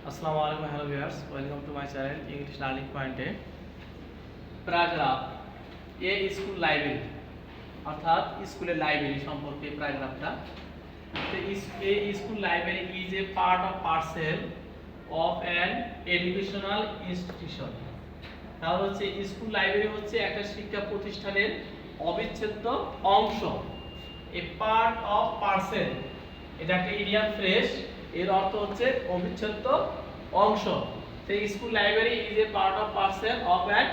আসসালামু আলাইকুম, hello viewers, welcome to my channel English learning পয়েন্টে। প্যারাগ্রাফ এ স্কুল লাইব্রেরি, অর্থাৎ স্কুলের লাইব্রেরি সম্পর্কে প্যারাগ্রাফটা। A school library is a part of parcel of an educational institution. তাহলে হচ্ছে স্কুল লাইব্রেরি হচ্ছে একটা শিক্ষা প্রতিষ্ঠানের অবিচ্ছেদ্য অংশ। এ পার্ট অফ পার্সেল, এটা একটা ইডিয়াম ফ্রেজ, এর অর্থ হচ্ছে অবিচ্ছেদ্য অংশ। সেই school library is a part of parcel of an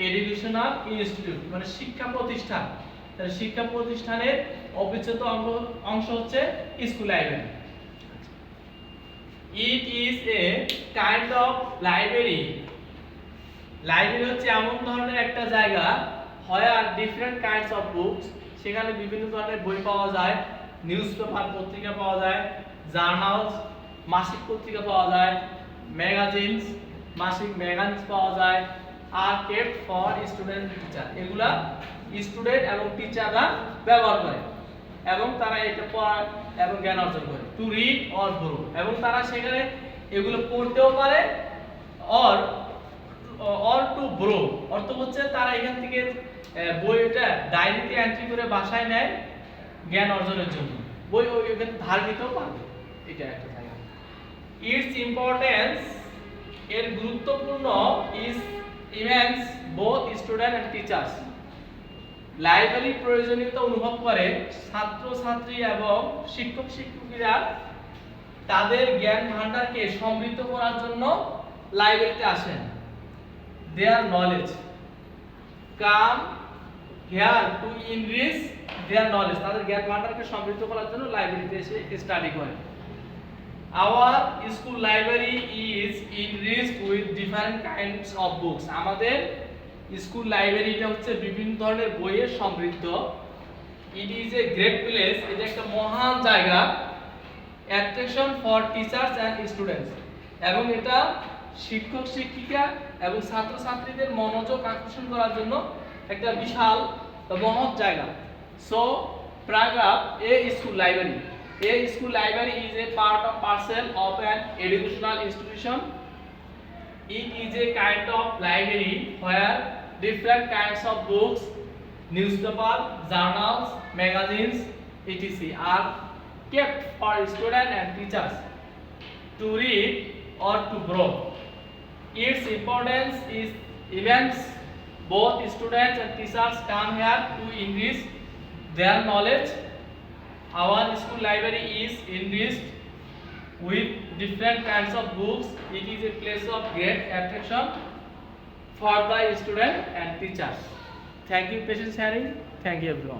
educational institute, মানে শিক্ষা প্রতিষ্ঠান। তাহলে শিক্ষা প্রতিষ্ঠানের অবিচ্ছেদ্য অংশ হচ্ছে school library. It is a kind of library. Library হচ্ছে এমন ধরনের একটা জায়গা হোয়ার ডিফারেন্ট কাইন্ডস অফ বুকস, সেখানে বিভিন্ন ধরনের বই পাওয়া যায়, নিউজ পেপার পত্রিকা পাওয়া যায়, জার্নালস মাসিক পত্রিকা পাওয়া যায়, ম্যাগাজিনস মাসিক ম্যাগাজিনস পাওয়া যায়, are kept for student teacher, এগুলা স্টুডেন্ট এবং টিচাররা ব্যবহার করে এবং তারা এটা পড়া এবং জ্ঞান অর্জন করে। টু রিড অর গ্রো, এবং তারা সেখানে এগুলো পড়তেও পারে। অর টু ব্রো অর্থ হচ্ছে তারা এখান থেকে বইটা ডায়েরিতে এন্ট্রি করে বাসায় নেয় জ্ঞান অর্জনের জন্য, বই ওইখানে ধার নিতেও পারবে। এটা একটা জায়গা। ইটস ইম্পর্টেন্স, এর গুরুত্বপূর্ণ, is immense both student and teachers, লাইব্রেরির প্রয়োজনীয়তা অনুভব করে ছাত্রছাত্রী এবং শিক্ষক শিক্ষিকারা তাদের জ্ঞান ভান্ডারকে সমৃদ্ধ করার জন্য লাইব্রেরিতে আসেন। Their knowledge come here to enrich their knowledge, তাদের জ্ঞান ভান্ডারকে সমৃদ্ধ করার জন্য লাইব্রেরিতে এসে স্টাডি করে। Our school library is enriched with different kinds of books, আমাদের স্কুল লাইব্রেরিটা হচ্ছে বিভিন্ন ধরনের বইয়ে সমৃদ্ধ। It is a great place, এটা একটা মহান জায়গা। Attraction for teachers and students, এবং এটা শিক্ষক শিক্ষিকা এবং ছাত্রছাত্রীদের মনোযোগ আকর্ষণ করার জন্য একটা বিশাল মহৎ জায়গা। So paragraph a school library, a school library is a part of parcel of an educational institution. It is a kind of library where different kinds of books, newspaper, journals, magazines, etc. are kept for students and teachers to read or to grow. Its importance is immense. Both students and teachers come here to enrich their knowledge. Our school library is enriched with different kinds of books. It is a place of great attraction for the student and teachers. Thank you, patient sharing. Thank you, everyone.